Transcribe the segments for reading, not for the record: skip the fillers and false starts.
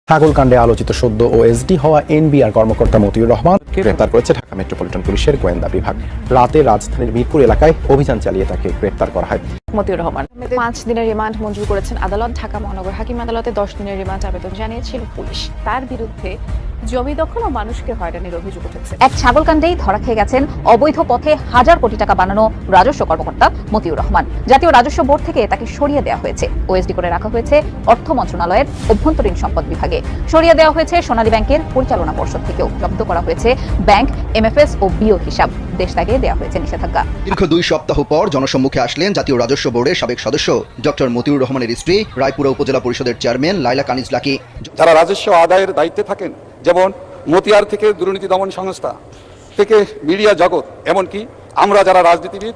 ছাগলকাণ্ডে আলোচিত সদ্য ওএসডি হওয়া এনবিআর কর্মকর্তা মতিউর রহমানকে গ্রেপ্তার করেছে ঢাকা মেট্রোপলিটন পুলিশের গোয়েন্দা বিভাগ। রাতে রাজধানীর মিরপুর এলাকায় অভিযান চালিয়ে তাকে গ্রেপ্তার করা হয়। মতিউর রহমান 5 দিনের রিমান্ড মঞ্জুর করেছেন আদালত। ঢাকা মহানগর হাকিম আদালতে 10 দিনের রিমান্ড আবেদন জানিয়েছিল পুলিশ। তার বিরুদ্ধে জমি দখল ও মানুষকে হয়রানির অভিযোগ উঠেছে। এক ছাগলকাণ্ডেই ধরা খেয়ে গেছেন অবৈধ পথে হাজার কোটি টাকা বানানো রাজস্ব কর্মকর্তা মতিউর রহমান। জাতীয় রাজস্ব বোর্ড থেকে তাকে সরিয়ে দেওয়া হয়েছে। ওএসডি করে রাখা হয়েছে অর্থ মন্ত্রণালয়ের অভ্যন্তরীণ সম্পদ বিভাগে। সরিয়ে দেওয়া হয়েছে সোনালী ব্যাংকের পরিচালনা পর্ষদ থেকেও। জব্দ করা হয়েছে ব্যাংক, এমএফএস ও বিও হিসাব। দেশ ত্যাগে দেওয়া হয়েছে নিষেধাজ্ঞা। দীর্ঘ 2 সপ্তাহ পর জনসম্মুখে আসলেন জাতীয় রাজস্ব বোর্ডের সাবেক সদস্য ডক্টর মতিউর রহমানের স্ত্রী, রায়পুরা উপজেলা পরিষদের চেয়ারম্যান লাইলা কানিজ লাকি। যারা রাজস্ব আদায়ের দায়িত্বে থাকেন, যেমন মতিয়ার থেকে দুর্নীতি দমন সংস্থা থেকে মিডিয়া জগৎ, এমনকি আমরা যারা রাজনীতিবিদ।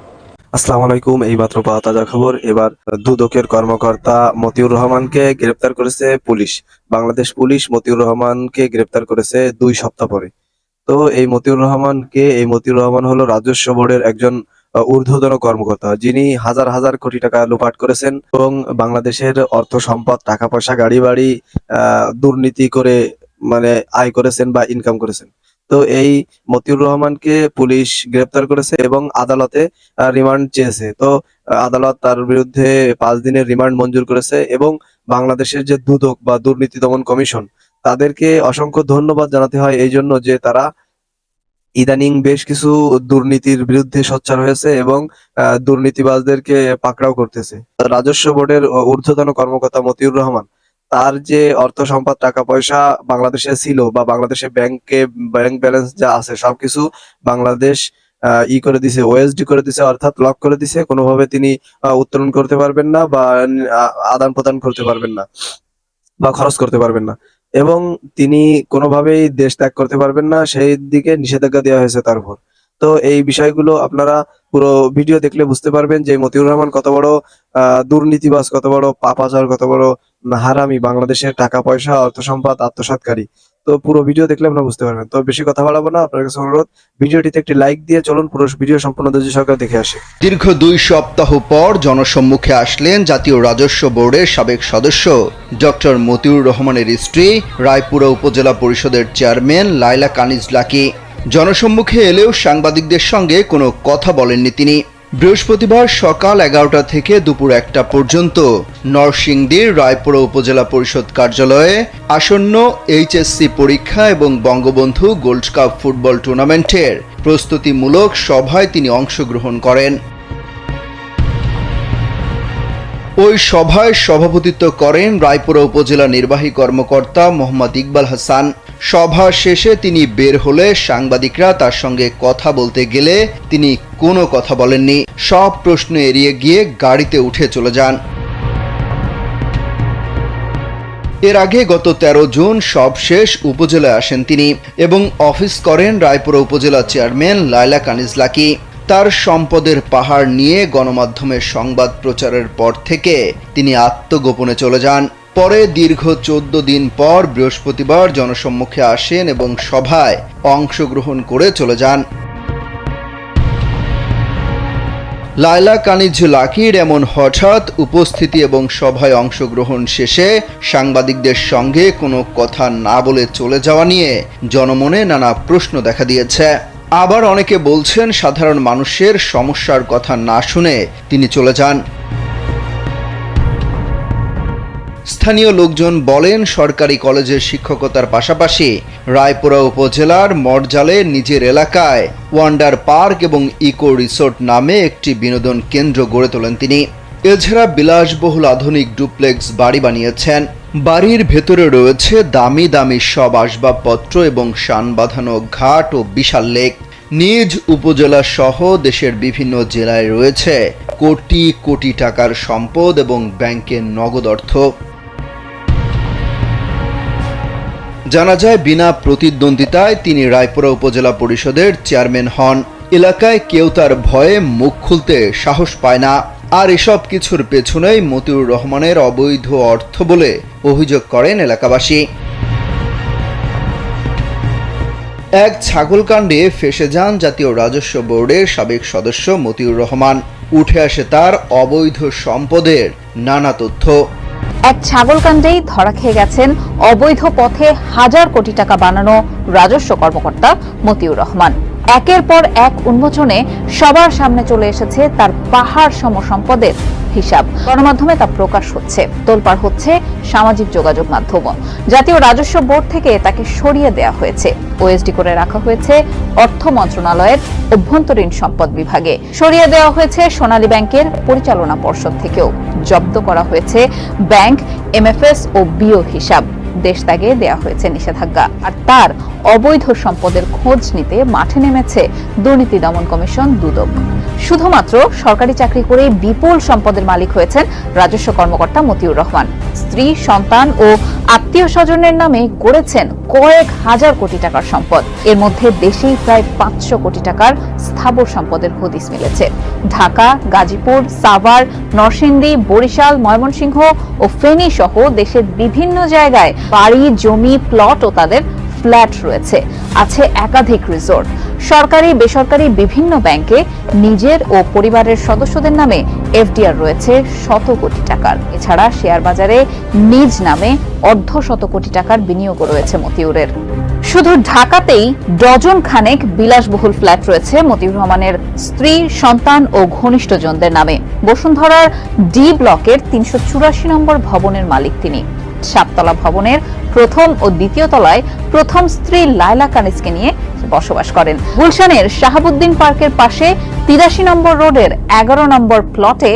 আসসালামু আলাইকুম। এই মাত্র পাওয়া তাজা খবর। এবার দুদকের কর্মকর্তা মতিউর রহমানকে গ্রেপ্তার করেছে পুলিশ। বাংলাদেশ পুলিশ মতিউর রহমানকে গ্রেপ্তার করেছে 2 সপ্তাহ পরে। তো এই মতিউর রহমান হলো রাজস্ব বোর্ডের একজন ঊর্ধ্বতন কর্মকর্তা, যিনি হাজার হাজার কোটি টাকা লুপাট করেছেন এবং বাংলাদেশের অর্থ সম্পদ, টাকা পয়সা, গাড়ি বাড়ি দুর্নীতি করে আয় করেছেন বা ইনকাম করেছেন। তো এই মতিউর রহমানকে পুলিশ গ্রেপ্তার করেছে এবং আদালতে রিমান্ড চেয়েছে। তো আদালত তার বিরুদ্ধে 5 দিনের রিমান্ড মঞ্জুর করেছে এবং বাংলাদেশের যে দুদক বা দুর্নীতি দমন কমিশন, তাদেরকে অসংখ্য ধন্যবাদ জানাতে হয় এই জন্য যে তারা ইদানিং বেশ কিছু দুর্নীতির বিরুদ্ধে সোচ্চার হয়েছে এবং দুর্নীতিবাজদেরকে পাকড়াও করতেছে। রাজস্ব বোর্ডের ঊর্ধ্বতন কর্মকর্তা মতিউর রহমান, তার যে অর্থ সম্পদ, টাকা পয়সা বাংলাদেশে ছিল বা বাংলাদেশে ব্যাংক ব্যালেন্স যা আছে সবকিছু বাংলাদেশ করে দিছে, ওএসডি করে দিছে, অর্থাৎ লক করে দিছে। কোনোভাবে তিনি উত্তোলন করতে পারবেন না বা আদান প্রদান করতে পারবেন না বা খরচ করতে পারবেন না, এবং তিনি কোনোভাবেই দেশ ত্যাগ করতে পারবেন না, সেই দিকে নিষেধাজ্ঞা দেওয়া হয়েছে তার উপর। তো এই বিষয়গুলো আপনারা পুরো ভিডিও দেখলে বুঝতে পারবেন যে মতিউর রহমান কত বড় দুর্নীতিবাজ, কত বড় পাপাচার, কত বড় হারামি, বাংলাদেশের টাকা পয়সা, অর্থ সম্পদ আত্মসাৎকারী। তো পুরো ভিডিও দেখলে আপনারা বুঝতে পারবেন। তো বেশি কথা বাড়াবো না, আপনার কাছে অনুরোধ, ভিডিওটিতে একটি লাইক দিয়ে চলুন পুরো ভিডিও সম্পূর্ণ ধৈর্য সহকারে দেখে আসি। দীর্ঘ 2 সপ্তাহ পর জনসম্মুখে আসলেন জাতীয় রাজস্ব বোর্ডের সাবেক সদস্য ডক্টর মতিউর রহমানের স্ত্রী, রায়পুরা উপজেলা পরিষদের চেয়ারম্যান লাইলা কানিজ লাকি। জনসম্মুখে এলেও সাংবাদিকদের সঙ্গে কোনো কথা বলেননি তিনি। বৃহস্পতিবার সকাল 11টা থেকে দুপুর 1টা পর্যন্ত নরসিংদীর রায়পুরা উপজেলা পরিষদ কার্যালয়ে আসন্ন এইচএসসি পরীক্ষা এবং বঙ্গবন্ধু গোল্ড কাপ ফুটবল টুর্নামেন্টের প্রস্তুতিমূলক সভায় তিনি অংশগ্রহণ করেন। ওই সভায় সভাপতিত্ব করেন রায়পুরা উপজেলা নির্বাহী কর্মকর্তা মোহাম্মদ ইকবাল হাসান। সভা শেষে তিনি বের হলে সাংবাদিকরা তার সঙ্গে কথা বলতে গেলে তিনি কোনো কথা বলেননি। সব প্রশ্ন এড়িয়ে গিয়ে গাড়িতে উঠে চলে যান। এর আগে গত 13 জুন সব শেষ উপজেলায় আসেন তিনি এবং অফিস করেন রায়পুরা উপজেলা চেয়ারম্যান লাইলা কানিজ লাকি। তার সম্পদের পাহাড় নিয়ে গণমাধ্যমের সংবাদ প্রচারের পর থেকে তিনি আত্মগোপনে চলে যান। পরে দীর্ঘ 14 দিন পর বৃহস্পতিবার জনসম্মুখে আসেন এবং সভায় অংশগ্রহণ করে চলে যান। লাইলা কানিজ লাকির এমন হঠাৎ উপস্থিতি এবং সভায় অংশগ্রহণ শেষে সাংবাদিকদের সঙ্গে কোনো কথা না বলে চলে যাওয়া নিয়ে জনমনে নানা প্রশ্ন দেখা দিয়েছে। আবার অনেকে বলছেন সাধারণ মানুষের সমস্যার কথা না শুনে তিনি চলে যান। স্থানীয় লোকজন বলেন, সরকারি কলেজের শিক্ষকতার পাশাপাশি রায়পুরা উপজেলার মরজালে নিজের এলাকায় ওয়ান্ডার পার্ক এবং ইকো রিসোর্ট নামে একটি বিনোদন কেন্দ্র গড়ে তোলেন তিনি। এছাড়া বিলাসবহুল আধুনিক ডুপ্লেক্স বাড়ি বানিয়েছেন। বাড়ির ভেতরে রয়েছে দামি দামি সব আসবাবপত্র এবং শান বাঁধানো ঘাট ও বিশাল লেক। নিজ উপজেলা সহ দেশের বিভিন্ন জেলায় রয়েছে কোটি কোটি টাকার সম্পদ এবং ব্যাংকের নগদ অর্থ। জানা যায়, বিনা প্রতিদ্বন্দ্বিতায় তিনি রায়পুরা উপজেলা পরিষদের চেয়ারম্যান হন। এলাকায় কেউ তার ভয়ে মুখ খুলতে সাহস পায় না। আর এসব কিছুর পেছনেই মতিউর রহমানের অবৈধ অর্থ বলে অভিযোগ করেন এলাকাবাসী। এক ছাগলকাণ্ডে ফেঁসে যান জাতীয় রাজস্ব বোর্ডের সাবেক সদস্য মতিউর রহমান। উঠে আসে তার অবৈধ সম্পদের নানা তথ্য। এক ছাগলকাণ্ডেই ধরা খেয়ে গেছেন অবৈধ পথে হাজার কোটি টাকা বানানো রাজস্ব কর্মকর্তা মতিউর রহমান। একের পর এক উন্মোচনে সবার সামনে চলে এসেছে তার পাহাড় সম সম্পদের হিসাব। গণমাধ্যমে তা প্রকাশ হচ্ছে, তোলপাড় হচ্ছে সামাজিক যোগাযোগ মাধ্যম। জাতীয় রাজস্ব বোর্ড থেকে তাকে সরিয়ে দেওয়া হয়েছে, ওএসডি করে রাখা হয়েছে অর্থ মন্ত্রণালয়ের অভ্যন্তরীণ সম্পদ বিভাগে। সরিয়ে দেওয়া হয়েছে সোনালী ব্যাংকের পরিচালনা পর্ষদ থেকেও। জব্দ করা হয়েছে ব্যাংক, এমএফএস ও বিও হিসাব। দেশ ত্যাগে দেওয়া হয়েছে নিষেধাজ্ঞা। আর তার অবৈধ সম্পদের খোঁজ নিতে মাঠে নেমেছে দুর্নীতি দমন কমিশন দুদক। শুধুমাত্র সরকারি চাকরি করে বিপুল সম্পদের মালিক হয়েছেন রাজস্ব কর্মকর্তা মতিউর রহমান। স্ত্রী, সন্তান ও আত্মীয় স্বজনের নামে গড়েছেন কয়েক হাজার কোটি টাকার সম্পদ। এর মধ্যে দেশেই প্রায় 500 কোটি টাকার স্থাবর সম্পদের হদিস মিলেছে। ঢাকা, গাজীপুর, সাভার, নরসিংদী, বরিশাল, ময়মনসিংহ ও ফেনী সহ দেশের বিভিন্ন জায়গায় বাড়ি, জমি, প্লট ও তাদের ফ্ল্যাট রয়েছে। আছে একাধিক রিসোর্ট। সরকারি, বেসরকারি বিভিন্ন ব্যাংকে নিজের ও পরিবারের সদস্যদের নামে এফডিআর রয়েছে শত কোটি টাকার। এছাড়া শেয়ার বাজারে নিজ নামে অর্ধশত কোটি টাকার বিনিয়োগও রয়েছে মতিউরের। শুধু ঢাকাতেই ডজন খানেক বিলাসবহুল ফ্ল্যাট রয়েছে মতিউর রহমানের স্ত্রী, সন্তান ও ঘনিষ্ঠজনদের নামে। বসুন্ধরার ডি ব্লকের 384 নম্বর ভবনের মালিক তিনি। সাততলা ভবনের প্রথম ও দ্বিতীয় তলায় প্রথম স্ত্রী লায়লা কানিজকে নিয়ে বসবাস করেন। গুলশানের শাহাবুদ্দিন পার্কের পাশে 83 নম্বর রোডের 11 নম্বর প্লটে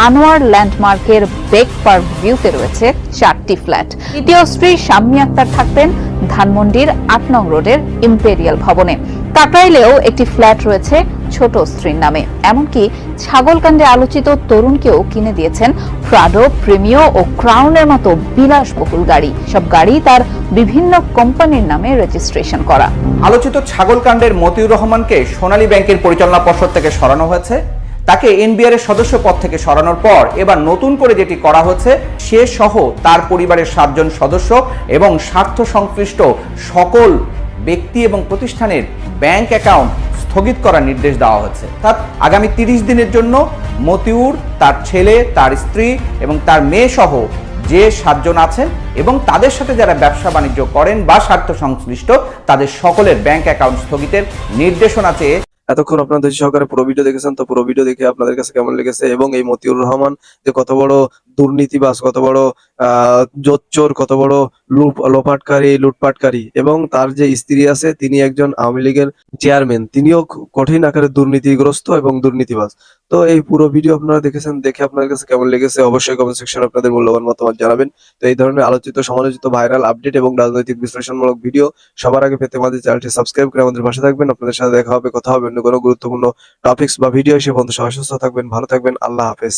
আনোয়ার ল্যান্ডমার্কের বেক পার্ক ভিউতে রয়েছে 4টি ফ্ল্যাট। দ্বিতীয় স্ত্রী শাম্মী আক্তার থাকতেন ধানমন্ডির 8 নং রোডের ইম্পেরিয়াল ভবনে। কাকরাইলেও একটি ফ্ল্যাট রয়েছে ছোট স্ত্রীর নামে। এমনকি ছাগলকাণ্ডে আলোচিত তরুণকেও কিনে দিয়েছেন প্রাডো, প্রিমিও ও ক্রাউনের মতো বিলাসবহুল গাড়ি। সব গাড়ি তার বিভিন্ন কোম্পানির নামে রেজিস্ট্রেশন করা। আলোচিত ছাগলকাণ্ডের মতিউর রহমানকে সোনালী ব্যাংকের পরিচালনা পর্ষদ থেকে সরানো হয়েছে। তাকে এনবিআর এর সদস্য পদ থেকে সরানোর পর এবার নতুন করে যেটি করা হচ্ছে, সে সহ তার পরিবারের 7 জন সদস্য এবং স্বার্থ সংশ্লিষ্ট সকল ব্যক্তি এবং প্রতিষ্ঠানের ব্যাংক অ্যাকাউন্ট স্থগিত করার নির্দেশ দেওয়া হয়েছে। অর্থাৎ আগামী 30 দিনের জন্য মতিউর, তার ছেলে, তার স্ত্রী এবং তার মেয়ে সহ যে 7 জন আছেন এবং তাদের সাথে যারা ব্যবসা বাণিজ্য করেন বা স্বার্থ সংশ্লিষ্ট, তাদের সকলের ব্যাংক অ্যাকাউন্ট স্থগিতের নির্দেশনা চেয়ে এতক্ষণ আপনাদের সহকারে পুরো ভিডিও দেখেছেন। তো পুরো ভিডিও দেখে আপনাদের কাছে কেমন লেগেছে এবং এই মতিউর রহমান যে কত বড় দুর্নীতিবাজ, কত বড় জোচ্চোর, কত বড় লুটপাটকারী এবং তার যে স্ত্রী আছে তিনি একজন আওয়ামী লীগের চেয়ারম্যান, তিনিও কঠিন আকারে দুর্নীতিগ্রস্ত এবং দুর্নীতিবাজ। তো এই পুরো ভিডিও আপনারা দেখেছেন, দেখে আপনাদের কাছে কেমন লেগেছে অবশ্যই কমেন্ট সেকশনে আপনাদের মূল্যবান মতামত জানাবেন। তো এই ধরনের আলোচিত, সমালোচিত, ভাইরাল আপডেট এবং রাজনৈতিক বিশ্লেষণমূলক ভিডিও সবার আগে পেতে আমাদের চ্যানেলটি সাবস্ক্রাইব করে আমাদের পাশে থাকবেন। আপনাদের সাথে দেখা হবে, কথা হবে অন্য কোনো গুরুত্বপূর্ণ টপিকস বা ভিডিও। সে পর্যন্ত সবাই সুস্থ থাকবেন, ভালো থাকবেন। আল্লাহ হাফেজ।